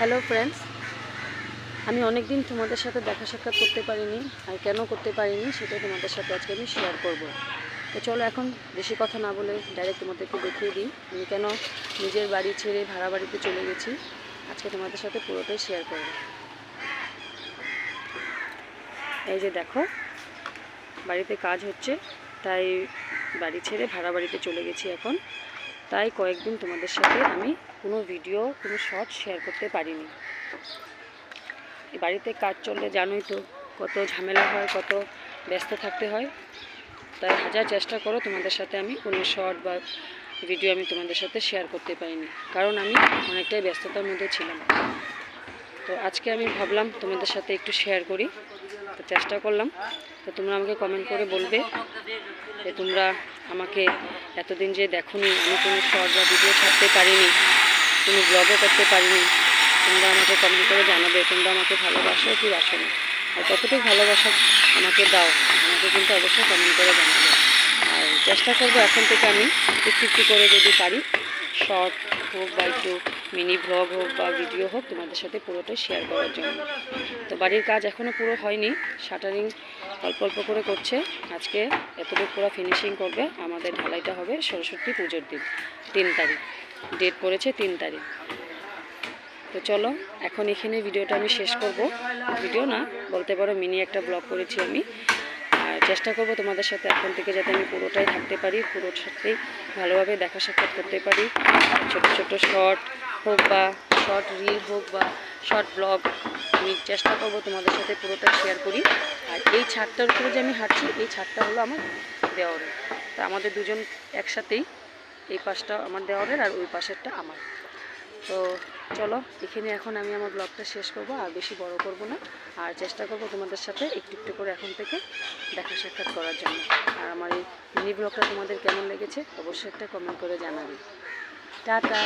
Hello friends, আমি অনেক দিন তোমাদের সাথে দেখা সাক্ষাৎ করতে পারিনি। আর কেন করতে পারিনি সেটাই তোমাদের সাথে আজকে আমি শেয়ার করব। তো চলো এখন বেশি কথা না বলে ডাইরেক্ট তোমাদেরকে দেখিয়ে দিই আমি কেন নিজের বাড়ি ছেড়ে ভাড়া বাড়িতে চলে গেছি। আজকে তোমাদের সাথে পুরোটাই শেয়ার করব। এই যে দেখো, বাড়িতে কাজ হচ্ছে, তাই বাড়ি ছেড়ে ভাড়া বাড়িতে চলে গেছি এখন। তাই কয়েকদিন তোমাদের সাথে আমি কোনো ভিডিও, কোনো শর্ট শেয়ার করতে পারিনি। বাড়িতে কাজ চললে জানোই তো কত ঝামেলা হয়, কত ব্যস্ত থাকতে হয়। তাই হাজার চেষ্টা করো তোমাদের সাথে আমি কোনো শর্ট বা ভিডিও আমি তোমাদের সাথে শেয়ার করতে পারিনি, কারণ আমি অনেকটাই ব্যস্ততার মধ্যে ছিলাম। তো আজকে আমি ভাবলাম তোমাদের সাথে একটু শেয়ার করি, তো চেষ্টা করলাম। তো তোমরা আমাকে কমেন্ট করে বলবে যে তোমরা আমাকে এতদিন যে দেখোনি, আমি কোনো শর্ট বা ভিডিও ছাড়তে পারিনি, কোনো ব্লগও করতে পারিনি। তোমরা আমাকে কমেন্ট করে জানাবে তোমরা আমাকে ভালোবাসো কি বাসো না, আর কতটুকু ভালোবাসা আমাকে দাও আমাকে কিন্তু অবশ্যই কমেন্ট করে জানাবে। আর চেষ্টা করবো এখন থেকে আমি একটু একটু করে যদি পারি, শর্ট হোক বা একটু মিনি ব্লগ হোক বা ভিডিও হোক, তোমাদের সাথে পুরোটাই শেয়ার করার জন্য। তো বাড়ির কাজ এখনও পুরো হয়নি, শাটারিং অল্প অল্প করে করছে। আজকে এতটুকু পুরো ফিনিশিং করবে। আমাদের ঢালাইটা হবে সরস্বতী পুজোর দিন, 3 তারিখ ডেট পড়েছে, 3 তারিখ। তো চলো এখন এখানে ভিডিওটা আমি শেষ করব। ভিডিও না বলতে পারো, মিনি একটা ব্লগ করেছি আমি। আর চেষ্টা করব তোমাদের সাথে এখন থেকে যাতে আমি পুরোটাই থাকতে পারি, পুরোর সাথেই ভালোভাবে দেখা সাক্ষাৎ করতে পারি। ছোট ছোট শর্ট হোক বা শর্ট রিল হোক বা শর্ট ব্লগ, আমি চেষ্টা করব তোমাদের সাথে পুরোটা শেয়ার করি। আর এই ছাদটার উপরে যে আমি হাঁটছি, এই ছাদটা হলো আমার দেওরের। তা আমাদের দুজন একসাথেই, এই পাশটা আমার দেওরের আর ওই পাশেরটা আমার। তো চলো এখানে এখন আমি আমার ব্লগটা শেষ করব, আর বেশি বড় করব না। আর চেষ্টা করব তোমাদের সাথে একটু একটু করে এখন থেকে দেখা সাক্ষাৎ করার জন্য। আর আমার এই মিনি ব্লগটা তোমাদের কেমন লেগেছে অবশ্যই একটা কমেন্ট করে জানাবে। টাটা।